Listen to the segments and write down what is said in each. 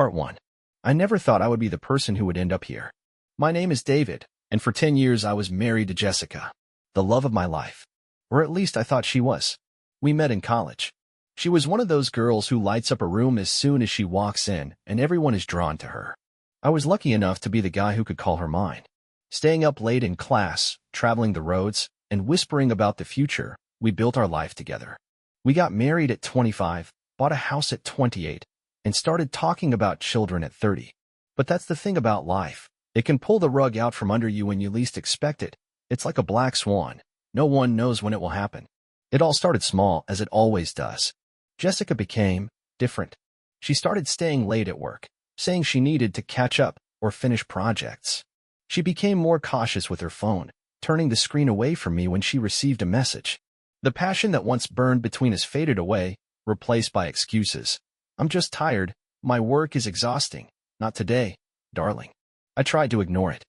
Part 1. I never thought I would be the person who would end up here. My name is David, and for 10 years I was married to Jessica, the love of my life. Or at least I thought she was. We met in college. She was one of those girls who lights up a room as soon as she walks in, and everyone is drawn to her. I was lucky enough to be the guy who could call her mine. Staying up late in class, traveling the roads, and whispering about the future, we built our life together. We got married at 25, bought a house at 28, and started talking about children at 30. But that's the thing about life. It can pull the rug out from under you when you least expect it. It's like a black swan. No one knows when it will happen. It all started small, as it always does. Jessica became different. She started staying late at work, saying she needed to catch up or finish projects. She became more cautious with her phone, turning the screen away from me when she received a message. The passion that once burned between us faded away, replaced by excuses. I'm just tired. My work is exhausting. Not today, darling. I tried to ignore it.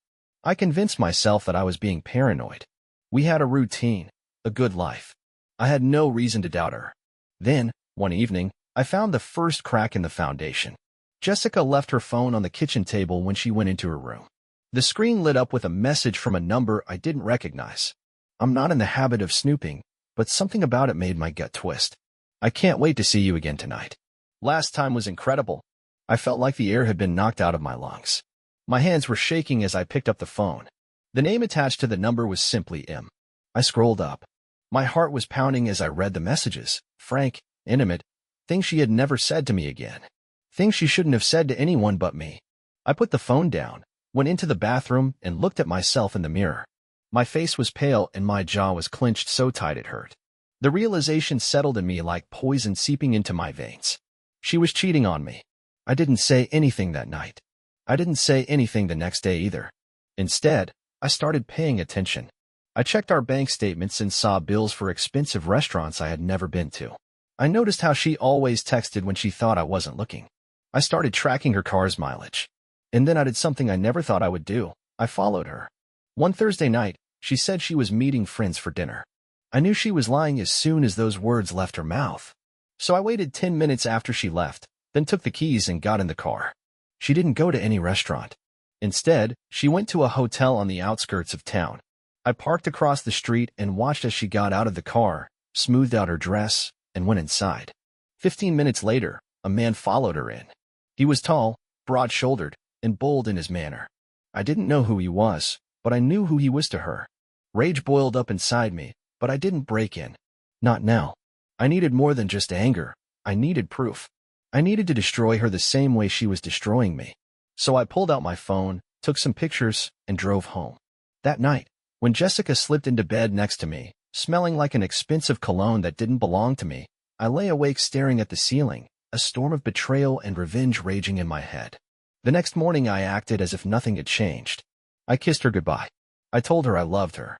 I convinced myself that I was being paranoid. We had a routine, a good life. I had no reason to doubt her. Then, one evening, I found the first crack in the foundation. Jessica left her phone on the kitchen table when she went into her room. The screen lit up with a message from a number I didn't recognize. I'm not in the habit of snooping, but something about it made my gut twist. I can't wait to see you again tonight. Last time was incredible. I felt like the air had been knocked out of my lungs. My hands were shaking as I picked up the phone. The name attached to the number was simply M. I scrolled up. My heart was pounding as I read the messages. Frank, intimate, things she had never said to me again. Things she shouldn't have said to anyone but me. I put the phone down, went into the bathroom, and looked at myself in the mirror. My face was pale and my jaw was clenched so tight it hurt. The realization settled in me like poison seeping into my veins. She was cheating on me. I didn't say anything that night. I didn't say anything the next day either. Instead, I started paying attention. I checked our bank statements and saw bills for expensive restaurants I had never been to. I noticed how she always texted when she thought I wasn't looking. I started tracking her car's mileage. And then I did something I never thought I would do. I followed her. One Thursday night, she said she was meeting friends for dinner. I knew she was lying as soon as those words left her mouth. So I waited 10 minutes after she left, then took the keys and got in the car. She didn't go to any restaurant. Instead, she went to a hotel on the outskirts of town. I parked across the street and watched as she got out of the car, smoothed out her dress, and went inside. 15 minutes later, a man followed her in. He was tall, broad-shouldered, and bold in his manner. I didn't know who he was, but I knew who he was to her. Rage boiled up inside me, but I didn't break in. Not now. I needed more than just anger. I needed proof. I needed to destroy her the same way she was destroying me. So I pulled out my phone, took some pictures, and drove home. That night, when Jessica slipped into bed next to me, smelling like an expensive cologne that didn't belong to me, I lay awake staring at the ceiling, a storm of betrayal and revenge raging in my head. The next morning I acted as if nothing had changed. I kissed her goodbye. I told her I loved her.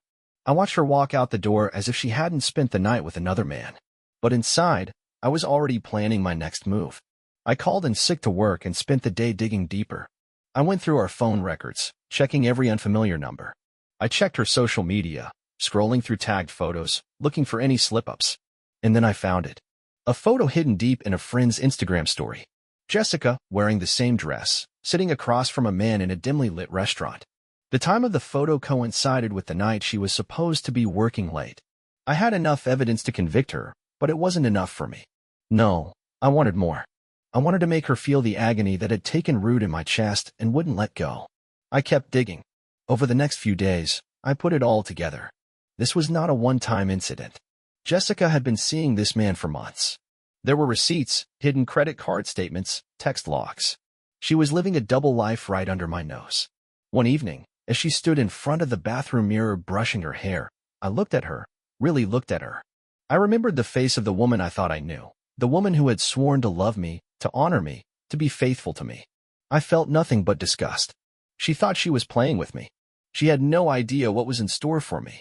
I watched her walk out the door as if she hadn't spent the night with another man. But inside, I was already planning my next move. I called in sick to work and spent the day digging deeper. I went through our phone records, checking every unfamiliar number. I checked her social media, scrolling through tagged photos, looking for any slip-ups. And then I found it. A photo hidden deep in a friend's Instagram story. Jessica, wearing the same dress, sitting across from a man in a dimly lit restaurant. The time of the photo coincided with the night she was supposed to be working late. I had enough evidence to convict her, but it wasn't enough for me. No, I wanted more. I wanted to make her feel the agony that had taken root in my chest and wouldn't let go. I kept digging. Over the next few days, I put it all together. This was not a one-time incident. Jessica had been seeing this man for months. There were receipts, hidden credit card statements, text logs. She was living a double life right under my nose. One evening, as she stood in front of the bathroom mirror brushing her hair, I looked at her, really looked at her. I remembered the face of the woman I thought I knew, the woman who had sworn to love me, to honor me, to be faithful to me. I felt nothing but disgust. She thought she was playing with me. She had no idea what was in store for me.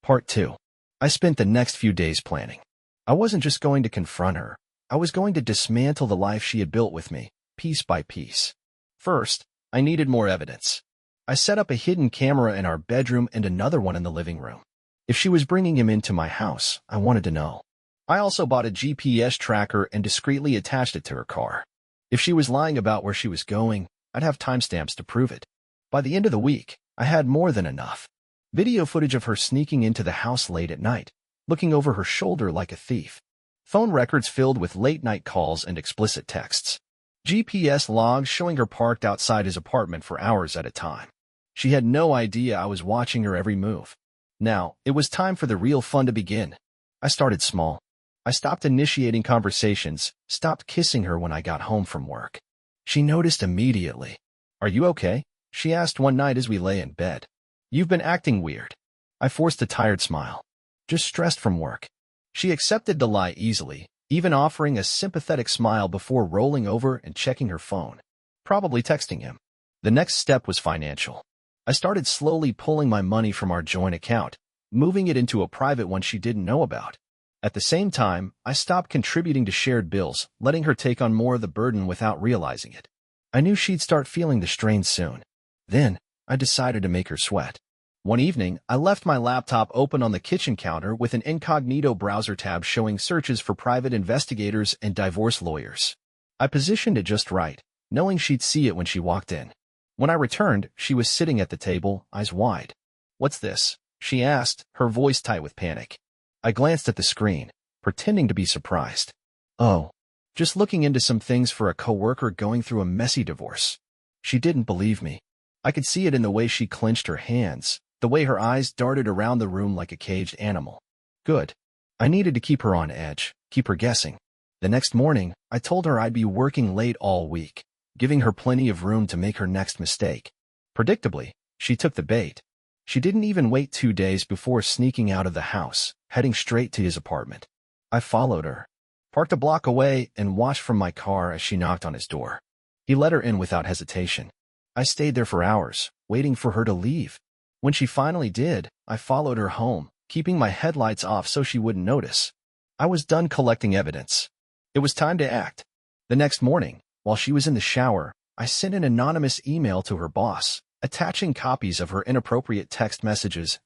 Part 2. I spent the next few days planning. I wasn't just going to confront her. I was going to dismantle the life she had built with me, piece by piece. First, I needed more evidence. I set up a hidden camera in our bedroom and another one in the living room. If she was bringing him into my house, I wanted to know. I also bought a GPS tracker and discreetly attached it to her car. If she was lying about where she was going, I'd have timestamps to prove it. By the end of the week, I had more than enough. Video footage of her sneaking into the house late at night, looking over her shoulder like a thief. Phone records filled with late-night calls and explicit texts. GPS logs showing her parked outside his apartment for hours at a time. She had no idea I was watching her every move. Now, it was time for the real fun to begin. I started small. I stopped initiating conversations, stopped kissing her when I got home from work. She noticed immediately. "Are you okay?" she asked one night as we lay in bed. "You've been acting weird." I forced a tired smile. "Just stressed from work." She accepted the lie easily, even offering a sympathetic smile before rolling over and checking her phone. Probably texting him. The next step was financial. I started slowly pulling my money from our joint account, moving it into a private one she didn't know about. At the same time, I stopped contributing to shared bills, letting her take on more of the burden without realizing it. I knew she'd start feeling the strain soon. Then, I decided to make her sweat. One evening, I left my laptop open on the kitchen counter with an incognito browser tab showing searches for private investigators and divorce lawyers. I positioned it just right, knowing she'd see it when she walked in. When I returned, she was sitting at the table, eyes wide. "What's this?" she asked, her voice tight with panic. I glanced at the screen, pretending to be surprised. "Oh, just looking into some things for a coworker going through a messy divorce." She didn't believe me. I could see it in the way she clenched her hands, the way her eyes darted around the room like a caged animal. Good. I needed to keep her on edge, keep her guessing. The next morning, I told her I'd be working late all week, giving her plenty of room to make her next mistake. Predictably, she took the bait. She didn't even wait 2 days before sneaking out of the house, heading straight to his apartment. I followed her, parked a block away, and watched from my car as she knocked on his door. He let her in without hesitation. I stayed there for hours, waiting for her to leave. When she finally did, I followed her home, keeping my headlights off so she wouldn't notice. I was done collecting evidence. It was time to act. The next morning, while she was in the shower, I sent an anonymous email to her boss, attaching copies of her inappropriate text messages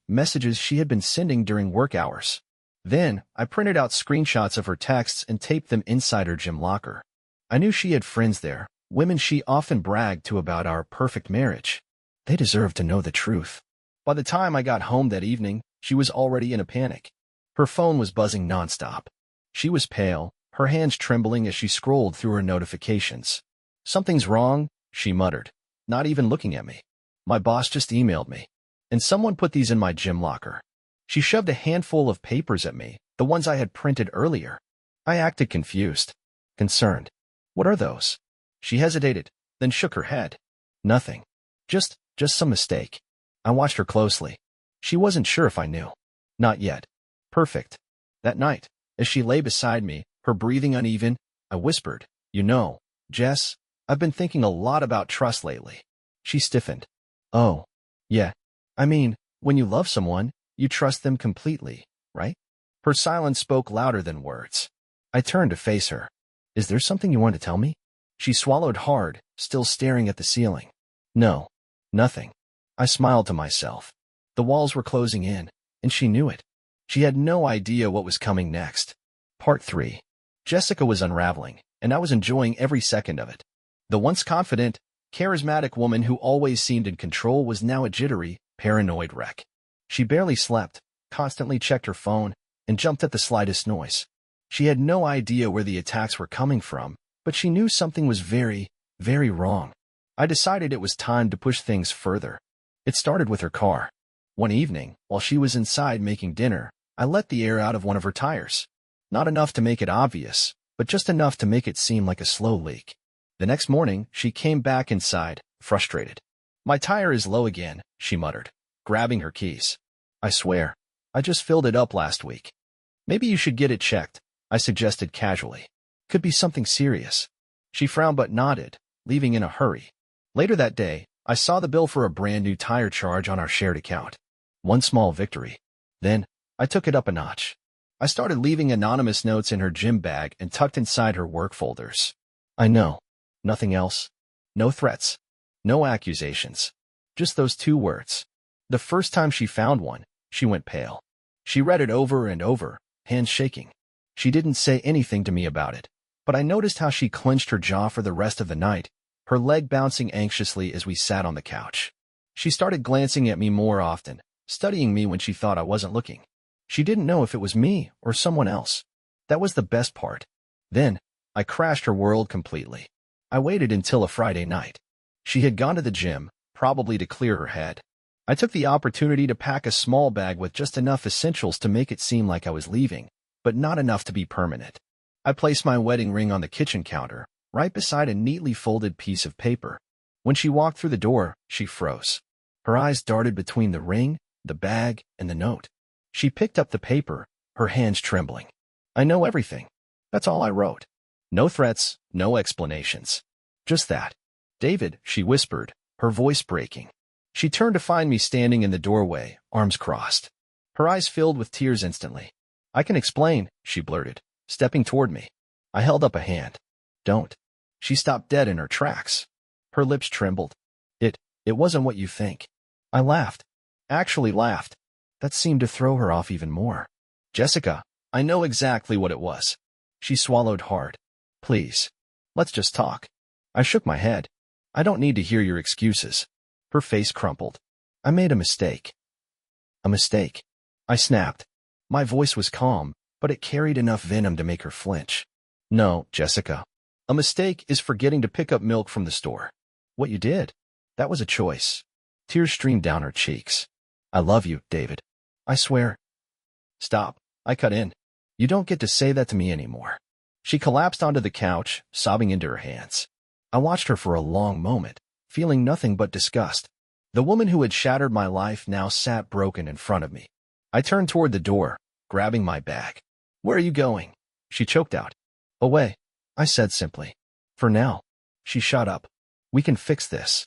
she had been sending during work hours. Then, I printed out screenshots of her texts and taped them inside her gym locker. I knew she had friends there, women she often bragged to about our perfect marriage. They deserved to know the truth. By the time I got home that evening, she was already in a panic. Her phone was buzzing nonstop. She was pale, her hands trembling as she scrolled through her notifications. "Something's wrong," she muttered, not even looking at me. "My boss just emailed me. And someone put these in my gym locker." She shoved a handful of papers at me, the ones I had printed earlier. I acted confused, concerned. "What are those?" She hesitated, then shook her head. "Nothing. Just some mistake." I watched her closely. She wasn't sure if I knew. Not yet. "Perfect." That night, as she lay beside me, her breathing uneven, I whispered, "You know, Jess, I've been thinking a lot about trust lately." She stiffened. "Oh, yeah. I mean, when you love someone, you trust them completely, right?" Her silence spoke louder than words. I turned to face her. "Is there something you want to tell me?" She swallowed hard, still staring at the ceiling. "No, nothing." I smiled to myself. The walls were closing in, and she knew it. She had no idea what was coming next. Part 3. Jessica was unraveling, and I was enjoying every second of it. The once confident, charismatic woman who always seemed in control was now a jittery, paranoid wreck. She barely slept, constantly checked her phone, and jumped at the slightest noise. She had no idea where the attacks were coming from, but she knew something was very, very wrong. I decided it was time to push things further. It started with her car. One evening, while she was inside making dinner, I let the air out of one of her tires. Not enough to make it obvious, but just enough to make it seem like a slow leak. The next morning, she came back inside, frustrated. "My tire is low again," she muttered, grabbing her keys. "I swear, I just filled it up last week." "Maybe you should get it checked," I suggested casually. "Could be something serious." She frowned but nodded, leaving in a hurry. Later that day, I saw the bill for a brand new tire charge on our shared account. One small victory. Then, I took it up a notch. I started leaving anonymous notes in her gym bag and tucked inside her work folders. I know. Nothing else. No threats. No accusations. Just those 2 words. The first time she found one, she went pale. She read it over and over, hands shaking. She didn't say anything to me about it, but I noticed how she clenched her jaw for the rest of the night, her leg bouncing anxiously as we sat on the couch. She started glancing at me more often, studying me when she thought I wasn't looking. She didn't know if it was me or someone else. That was the best part. Then, I crashed her world completely. I waited until a Friday night. She had gone to the gym, probably to clear her head. I took the opportunity to pack a small bag with just enough essentials to make it seem like I was leaving, but not enough to be permanent. I placed my wedding ring on the kitchen counter, right beside a neatly folded piece of paper. When she walked through the door, she froze. Her eyes darted between the ring, the bag, and the note. She picked up the paper, her hands trembling. I know everything. That's all I wrote. No threats, no explanations. Just that. David, she whispered, her voice breaking. She turned to find me standing in the doorway, arms crossed. Her eyes filled with tears instantly. I can explain, she blurted, stepping toward me. I held up a hand. Don't. She stopped dead in her tracks. Her lips trembled. It wasn't what you think. I laughed. Actually laughed. That seemed to throw her off even more. Jessica, I know exactly what it was. She swallowed hard. Please. Let's just talk. I shook my head. I don't need to hear your excuses. Her face crumpled. I made a mistake. A mistake. I snapped. My voice was calm, but it carried enough venom to make her flinch. No, Jessica. A mistake is forgetting to pick up milk from the store. What you did. That was a choice. Tears streamed down her cheeks. I love you, David. I swear. Stop. I cut in. You don't get to say that to me anymore. She collapsed onto the couch, sobbing into her hands. I watched her for a long moment, feeling nothing but disgust. The woman who had shattered my life now sat broken in front of me. I turned toward the door, grabbing my bag. Where are you going? She choked out. Away, I said simply. For now. She shut up. We can fix this.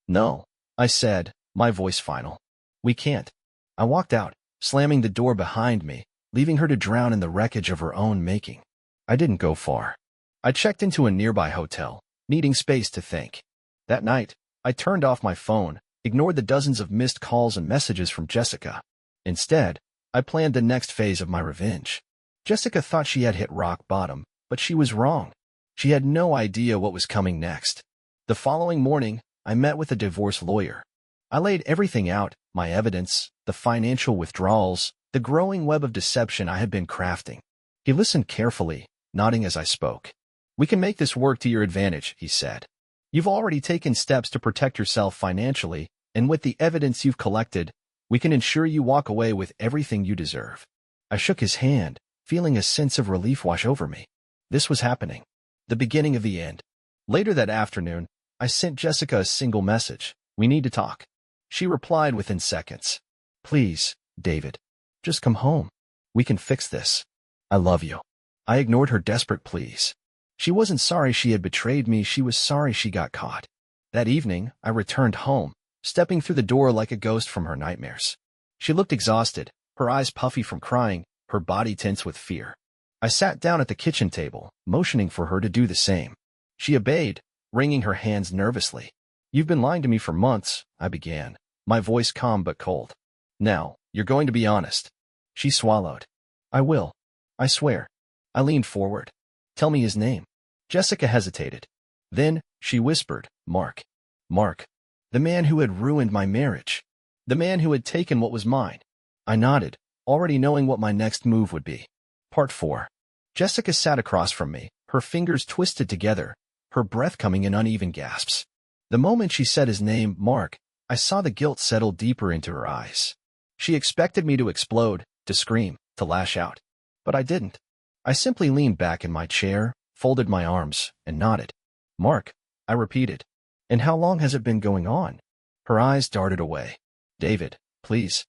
No, I said, my voice final. We can't. I walked out, slamming the door behind me, leaving her to drown in the wreckage of her own making. I didn't go far. I checked into a nearby hotel, needing space to think. That night, I turned off my phone, ignored the dozens of missed calls and messages from Jessica. Instead, I planned the next phase of my revenge. Jessica thought she had hit rock bottom, but she was wrong. She had no idea what was coming next. The following morning, I met with a divorce lawyer. I laid everything out, my evidence, the financial withdrawals, the growing web of deception I had been crafting. He listened carefully, nodding as I spoke. We can make this work to your advantage, he said. You've already taken steps to protect yourself financially, and with the evidence you've collected, we can ensure you walk away with everything you deserve. I shook his hand, feeling a sense of relief wash over me. This was happening. The beginning of the end. Later that afternoon, I sent Jessica a single message. We need to talk. She replied within seconds. Please, David. Just come home. We can fix this. I love you. I ignored her desperate pleas. She wasn't sorry she had betrayed me, she was sorry she got caught. That evening, I returned home, stepping through the door like a ghost from her nightmares. She looked exhausted, her eyes puffy from crying, her body tense with fear. I sat down at the kitchen table, motioning for her to do the same. She obeyed, wringing her hands nervously. You've been lying to me for months, I began, my voice calm but cold. Now, you're going to be honest. She swallowed. I will. I swear. I leaned forward. Tell me his name. Jessica hesitated. Then, she whispered, Mark. Mark. The man who had ruined my marriage. The man who had taken what was mine. I nodded, already knowing what my next move would be. Part 4. Jessica sat across from me, her fingers twisted together, her breath coming in uneven gasps. The moment she said his name, Mark, I saw the guilt settle deeper into her eyes. She expected me to explode, to scream, to lash out. But I didn't. I simply leaned back in my chair, folded my arms, and nodded. Mark, I repeated. And how long has it been going on? Her eyes darted away. David, please.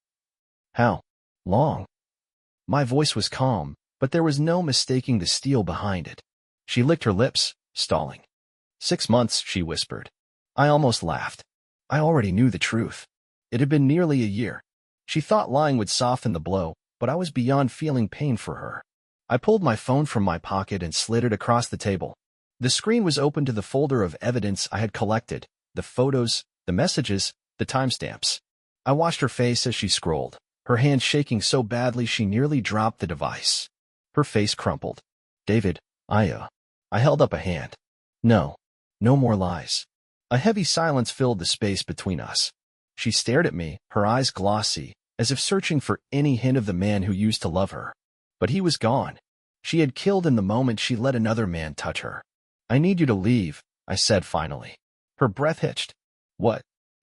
How long? My voice was calm, but there was no mistaking the steel behind it. She licked her lips, stalling. 6 months, she whispered. I almost laughed. I already knew the truth. It had been nearly a year. She thought lying would soften the blow, but I was beyond feeling pain for her. I pulled my phone from my pocket and slid it across the table. The screen was open to the folder of evidence I had collected, the photos, the messages, the timestamps. I watched her face as she scrolled, her hand shaking so badly she nearly dropped the device. Her face crumpled. David, I held up a hand. No. No more lies. A heavy silence filled the space between us. She stared at me, her eyes glossy, as if searching for any hint of the man who used to love her. But he was gone. She had killed in the moment she let another man touch her. I need you to leave, I said finally. Her breath hitched. What?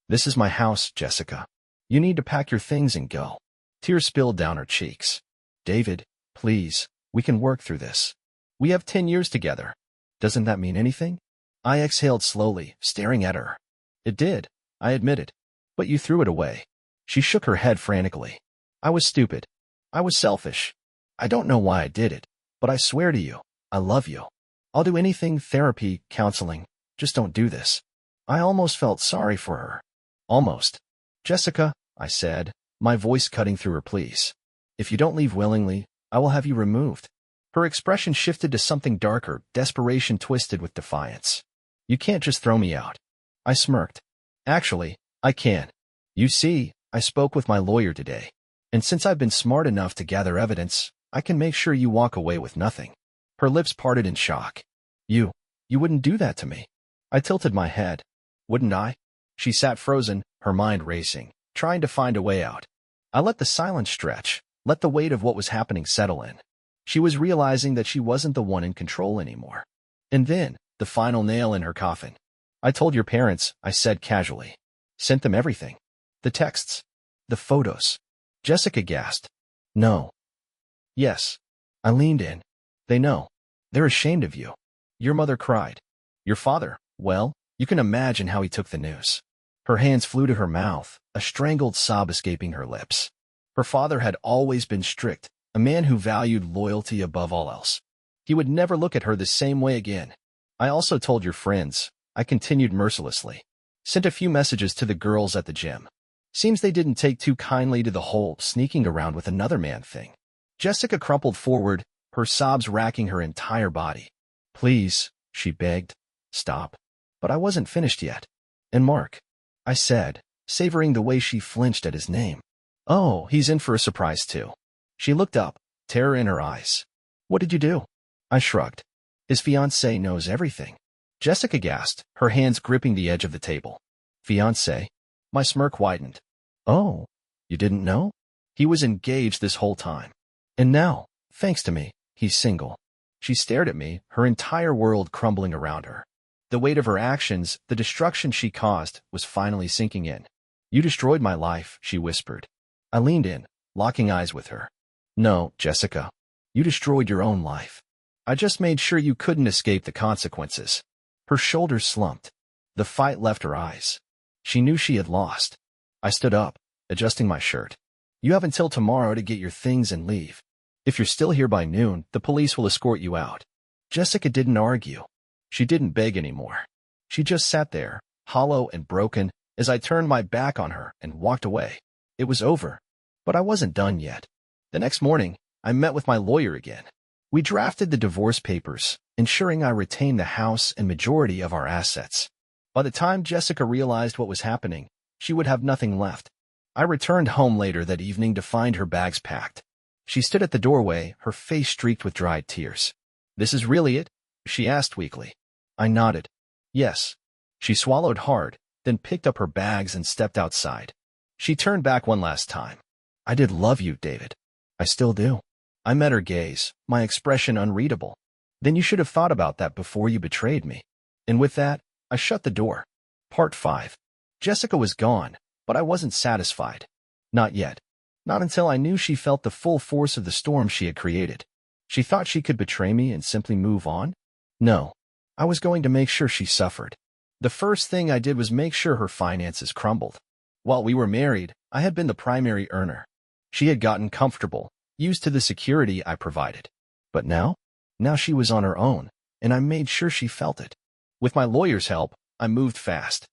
This is my house, Jessica. You need to pack your things and go. Tears spilled down her cheeks. David, please, we can work through this. We have 10 years together. Doesn't that mean anything? I exhaled slowly, staring at her. It did, I admitted. But you threw it away. She shook her head frantically. I was stupid. I was selfish. I don't know why I did it, but I swear to you, I love you. I'll do anything, therapy, counseling. Just don't do this. I almost felt sorry for her. Almost. Jessica, I said, my voice cutting through her pleas. If you don't leave willingly, I will have you removed. Her expression shifted to something darker, desperation twisted with defiance. You can't just throw me out. I smirked. Actually, I can. You see, I spoke with my lawyer today. And since I've been smart enough to gather evidence, I can make sure you walk away with nothing. Her lips parted in shock. You wouldn't do that to me. I tilted my head. Wouldn't I? She sat frozen, her mind racing, trying to find a way out. I let the silence stretch, let the weight of what was happening settle in. She was realizing that she wasn't the one in control anymore. And then, the final nail in her coffin. I told your parents, I said casually. Sent them everything. The texts. The photos. Jessica gasped. No. Yes. I leaned in. They know. They're ashamed of you. Your mother cried. Your father, well, you can imagine how he took the news. Her hands flew to her mouth, a strangled sob escaping her lips. Her father had always been strict, a man who valued loyalty above all else. He would never look at her the same way again. I also told your friends, I continued mercilessly. Sent a few messages to the girls at the gym. Seems they didn't take too kindly to the whole sneaking around with another man thing. Jessica crumpled forward, her sobs racking her entire body. Please, she begged. Stop. But I wasn't finished yet. And Mark, I said, savoring the way she flinched at his name. Oh, he's in for a surprise too. She looked up, terror in her eyes. What did you do? I shrugged. His fiancée knows everything. Jessica gasped, her hands gripping the edge of the table. Fiancé? My smirk widened. Oh, you didn't know? He was engaged this whole time. And now, thanks to me, he's single. She stared at me, her entire world crumbling around her. The weight of her actions, the destruction she caused, was finally sinking in. You destroyed my life, she whispered. I leaned in, locking eyes with her. No, Jessica. You destroyed your own life. I just made sure you couldn't escape the consequences. Her shoulders slumped. The fight left her eyes. She knew she had lost. I stood up, adjusting my shirt. You have until tomorrow to get your things and leave. If you're still here by noon, the police will escort you out. Jessica didn't argue. She didn't beg anymore. She just sat there, hollow and broken, as I turned my back on her and walked away. It was over. But I wasn't done yet. The next morning, I met with my lawyer again. We drafted the divorce papers, ensuring I retained the house and majority of our assets. By the time Jessica realized what was happening, she would have nothing left. I returned home later that evening to find her bags packed. She stood at the doorway, her face streaked with dried tears. This is really it? She asked weakly. I nodded. Yes. She swallowed hard, then picked up her bags and stepped outside. She turned back one last time. I did love you, David. I still do. I met her gaze, my expression unreadable. Then you should have thought about that before you betrayed me. And with that, I shut the door. Part 5. Jessica was gone, but I wasn't satisfied. Not yet. Not until I knew she felt the full force of the storm she had created. She thought she could betray me and simply move on? No. I was going to make sure she suffered. The first thing I did was make sure her finances crumbled. While we were married, I had been the primary earner. She had gotten comfortable, used to the security I provided. But now? Now she was on her own, and I made sure she felt it. With my lawyer's help, I moved fast.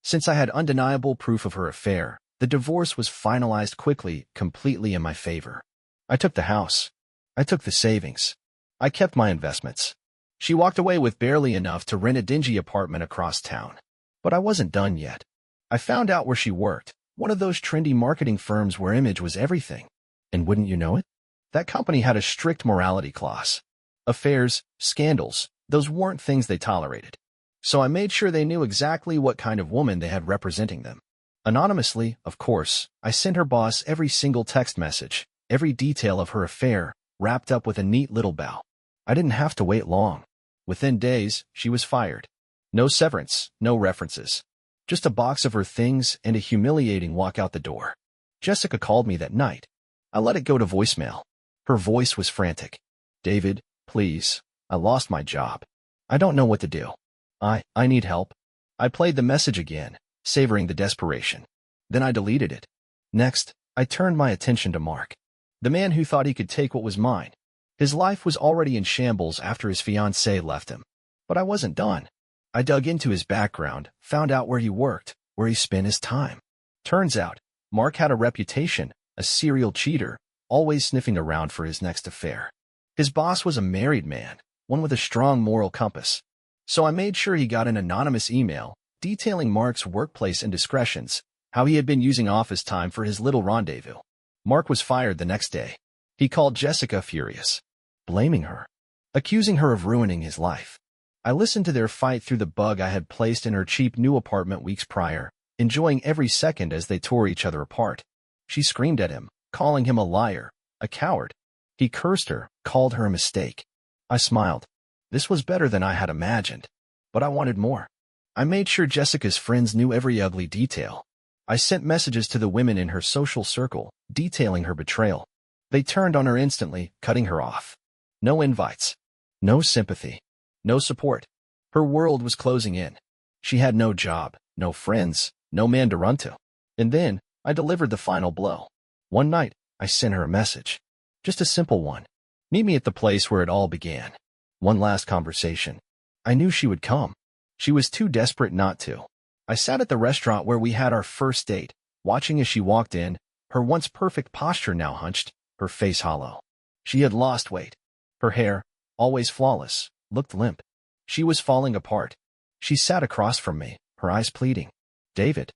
Since I had undeniable proof of her affair, the divorce was finalized quickly, completely in my favor. I took the house. I took the savings. I kept my investments. She walked away with barely enough to rent a dingy apartment across town. But I wasn't done yet. I found out where she worked, one of those trendy marketing firms where image was everything. And wouldn't you know it? That company had a strict morality clause. Affairs, scandals, Those weren't things they tolerated. So I made sure they knew exactly what kind of woman they had representing them. Anonymously, of course, I sent her boss every single text message, every detail of her affair, wrapped up with a neat little bow. I didn't have to wait long. Within days, she was fired. No severance, no references. Just a box of her things and a humiliating walk out the door. Jessica called me that night. I let it go to voicemail. Her voice was frantic. "David, please. I lost my job. I don't know what to do. I need help." I played the message again, savoring the desperation. Then I deleted it. Next, I turned my attention to Mark, the man who thought he could take what was mine. His life was already in shambles after his fiancée left him. But I wasn't done. I dug into his background, found out where he worked, where he spent his time. Turns out, Mark had a reputation, a serial cheater, always sniffing around for his next affair. His boss was a married man, one with a strong moral compass. So I made sure he got an anonymous email detailing Mark's workplace indiscretions, how he had been using office time for his little rendezvous. Mark was fired the next day. He called Jessica furious, blaming her, accusing her of ruining his life. I listened to their fight through the bug I had placed in her cheap new apartment weeks prior, enjoying every second as they tore each other apart. She screamed at him, calling him a liar, a coward. He cursed her, called her a mistake. I smiled. This was better than I had imagined, but I wanted more. I made sure Jessica's friends knew every ugly detail. I sent messages to the women in her social circle, detailing her betrayal. They turned on her instantly, cutting her off. No invites. No sympathy. No support. Her world was closing in. She had no job, no friends, no man to run to. And then, I delivered the final blow. One night, I sent her a message. Just a simple one. Meet me at the place where it all began. One last conversation. I knew she would come. She was too desperate not to. I sat at the restaurant where we had our first date, watching as she walked in, her once perfect posture now hunched, her face hollow. She had lost weight. Her hair, always flawless, looked limp. She was falling apart. She sat across from me, her eyes pleading. "David."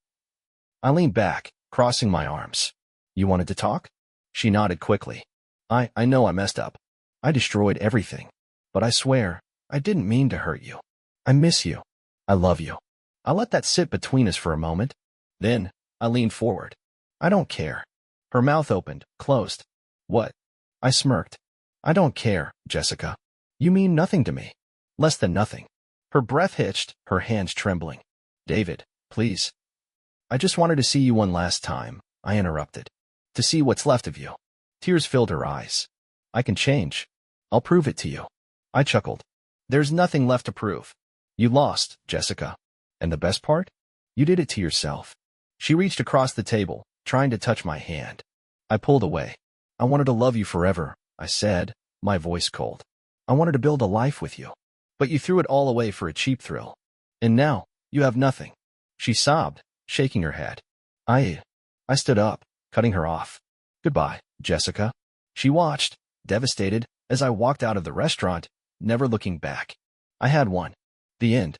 I leaned back, crossing my arms. "You wanted to talk?" She nodded quickly. I know I messed up. I destroyed everything. But I swear, I didn't mean to hurt you. I miss you. I love you. I let that sit between us for a moment. Then, I leaned forward. "I don't care." Her mouth opened, closed. "What?" I smirked. "I don't care, Jessica. You mean nothing to me. Less than nothing." Her breath hitched, her hands trembling. "David, please." "I just wanted to see you one last time," I interrupted. "To see what's left of you." Tears filled her eyes. "I can change. I'll prove it to you." I chuckled. "There's nothing left to prove. You lost, Jessica. And the best part? You did it to yourself." She reached across the table, trying to touch my hand. I pulled away. "I wanted to love you forever," I said, my voice cold. "I wanted to build a life with you. But you threw it all away for a cheap thrill. And now, you have nothing." She sobbed, shaking her head. I stood up, cutting her off. "Goodbye, Jessica." She watched, devastated, as I walked out of the restaurant, never looking back. I had won. The end.